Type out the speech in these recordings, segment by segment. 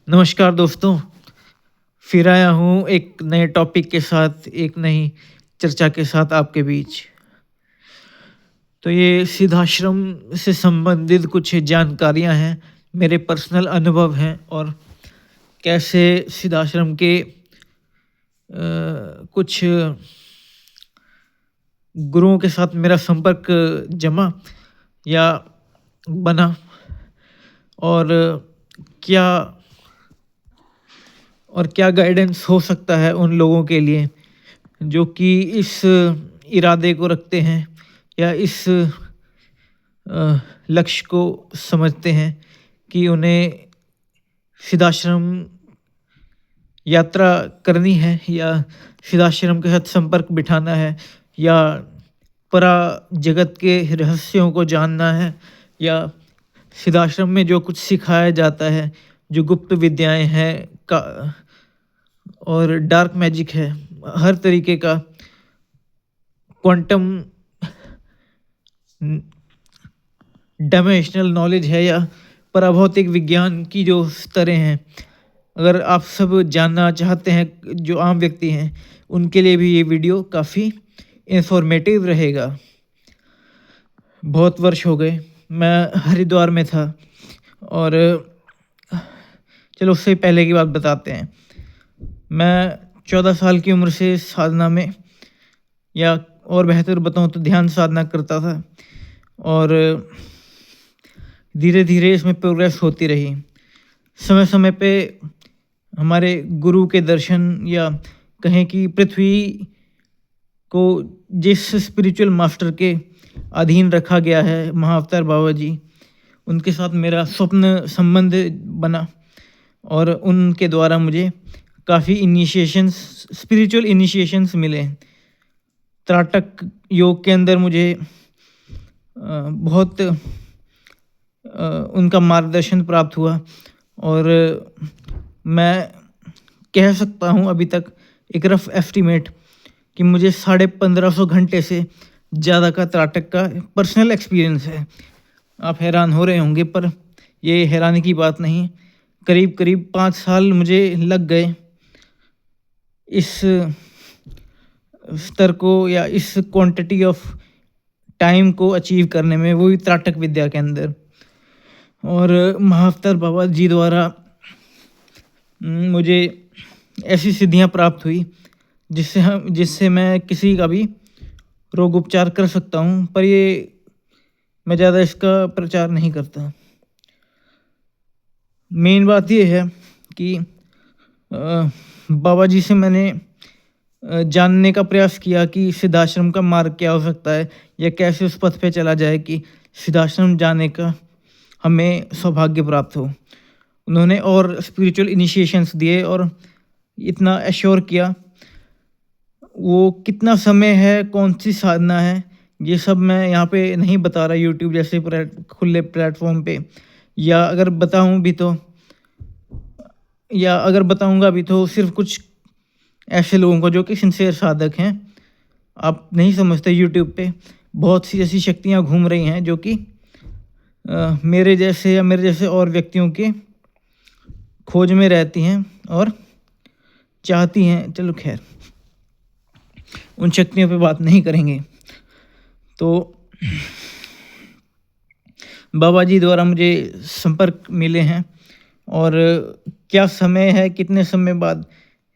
नमस्कार दोस्तों, फिर आया हूँ एक नए टॉपिक के साथ, एक नई चर्चा के साथ आपके बीच। तो ये सिद्धाश्रम से संबंधित कुछ जानकारियाँ हैं, मेरे पर्सनल अनुभव हैं और कैसे सिद्धाश्रम के कुछ गुरुओं के साथ मेरा संपर्क जमा या बना और क्या क्या गाइडेंस हो सकता है उन लोगों के लिए जो कि इस इरादे को रखते हैं या इस लक्ष्य को समझते हैं कि उन्हें सिद्धाश्रम यात्रा करनी है या सिद्धाश्रम के साथ संपर्क बिठाना है या परा जगत के रहस्यों को जानना है या सिद्धाश्रम में जो कुछ सिखाया जाता है, जो गुप्त विद्याएं हैं का और डार्क मैजिक है, हर तरीके का क्वांटम डायमेंशनल नॉलेज है या पराभौतिक विज्ञान की जो स्तरें हैं, अगर आप सब जानना चाहते हैं, जो आम व्यक्ति हैं, उनके लिए भी ये वीडियो काफ़ी इंफॉर्मेटिव रहेगा। बहुत वर्ष हो गए, मैं हरिद्वार में था और चलो उससे पहले की बात बताते हैं। मैं 14 साल की उम्र से साधना में या और बेहतर बताऊं तो ध्यान साधना करता था और धीरे धीरे इसमें प्रोग्रेस होती रही। समय समय पे हमारे गुरु के दर्शन या कहें कि पृथ्वी को जिस स्पिरिचुअल मास्टर के अधीन रखा गया है, महाअवतार बाबा जी, उनके साथ मेरा स्वप्न संबंध बना और उनके द्वारा मुझे काफ़ी इनिशिएशंस, स्पिरिचुअल इनिशिएशंस मिले। त्राटक योग के अंदर मुझे बहुत उनका मार्गदर्शन प्राप्त हुआ और मैं कह सकता हूँ अभी तक एक रफ एस्टिमेट कि मुझे 1550 घंटे से ज़्यादा का त्राटक का पर्सनल एक्सपीरियंस है। आप हैरान हो रहे होंगे, पर ये हैरानी की बात नहीं। करीब करीब 5 साल मुझे लग गए इस स्तर को या इस क्वांटिटी ऑफ टाइम को अचीव करने में, वो भी त्राटक विद्या के अंदर। और महाअवतार बाबा जी द्वारा मुझे ऐसी सिद्धियां प्राप्त हुई जिससे मैं किसी का भी रोग उपचार कर सकता हूं, पर ये मैं ज़्यादा इसका प्रचार नहीं करता। मेन बात ये है कि बाबा जी से मैंने जानने का प्रयास किया कि सिद्धाश्रम का मार्ग क्या हो सकता है या कैसे उस पथ पे चला जाए कि सिद्धाश्रम जाने का हमें सौभाग्य प्राप्त हो। उन्होंने और स्पिरिचुअल इनिशिएशंस दिए और इतना एश्योर किया। वो कितना समय है, कौन सी साधना है, ये सब मैं यहाँ पे नहीं बता रहा यूट्यूब जैसे खुले प्लेटफॉर्म पे, या अगर बताऊँ भी तो, या अगर बताऊँगा भी तो सिर्फ कुछ ऐसे लोगों को जो कि सिंसियर साधक हैं। आप नहीं समझते, यूट्यूब पे बहुत सी ऐसी शक्तियाँ घूम रही हैं जो कि मेरे जैसे या मेरे जैसे और व्यक्तियों के खोज में रहती हैं और चाहती हैं। चलो खैर, उन शक्तियों पे बात नहीं करेंगे। तो बाबा जी द्वारा मुझे संपर्क मिले हैं और क्या समय है, कितने समय बाद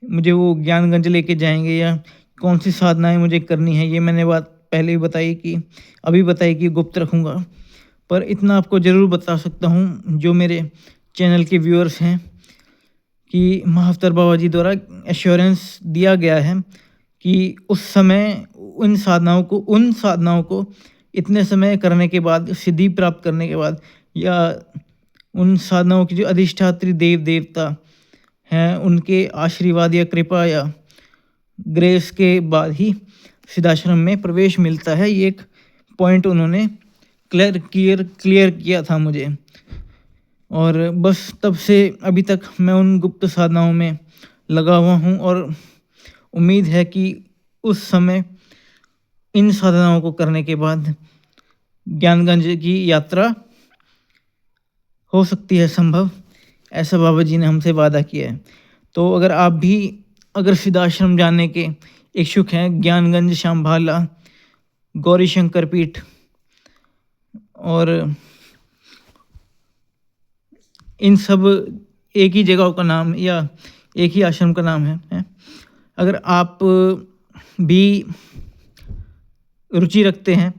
मुझे वो ज्ञानगंज लेके जाएंगे या कौन सी साधनाएं मुझे करनी है, ये मैंने बात पहले ही बताई कि अभी बताई कि गुप्त रखूँगा। पर इतना आपको ज़रूर बता सकता हूँ, जो मेरे चैनल के व्यूअर्स हैं, कि महाअवतार बाबा जी द्वारा एश्योरेंस दिया गया है कि उस समय उन साधनाओं को इतने समय करने के बाद, सिद्धि प्राप्त करने के बाद, या उन साधनाओं की जो अधिष्ठात्री देव देवता हैं, उनके आशीर्वाद या कृपा या ग्रेस के बाद ही सिद्धाश्रम में प्रवेश मिलता है। ये एक पॉइंट उन्होंने क्लियर किया था मुझे। और बस तब से अभी तक मैं उन गुप्त साधनाओं में लगा हुआ हूँ और उम्मीद है कि उस समय इन साधनाओं को करने के बाद ज्ञानगंज की यात्रा हो सकती है संभव। ऐसा बाबा जी ने हमसे वादा किया है। तो अगर आप भी अगर सिद्धाश्रम जाने के इच्छुक हैं, ज्ञानगंज, श्यामभाला, गौरी शंकर पीठ और इन सब एक ही जगहों का नाम या एक ही आश्रम का नाम है। अगर आप भी रुचि रखते हैं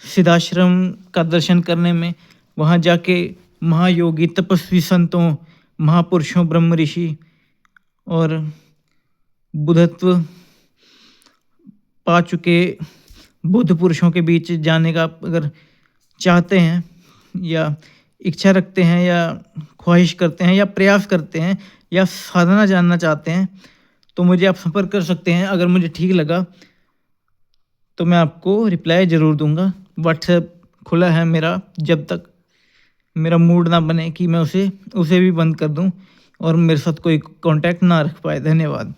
सिद्धाश्रम का दर्शन करने में, वहाँ जाके महायोगी, तपस्वी संतों, महापुरुषों, ब्रह्म ऋषि और बुद्धत्व पा चुके बुद्ध पुरुषों के बीच जाने का अगर चाहते हैं या इच्छा रखते हैं या ख्वाहिश करते हैं या प्रयास करते हैं या साधना जानना चाहते हैं, तो मुझे आप संपर्क कर सकते हैं। अगर मुझे ठीक लगा तो मैं आपको रिप्लाई ज़रूर दूंगा। व्हाट्सएप खुला है मेरा, जब तक मेरा मूड ना बने कि मैं उसे भी बंद कर दूं और मेरे साथ कोई कांटेक्ट ना रख पाए। धन्यवाद।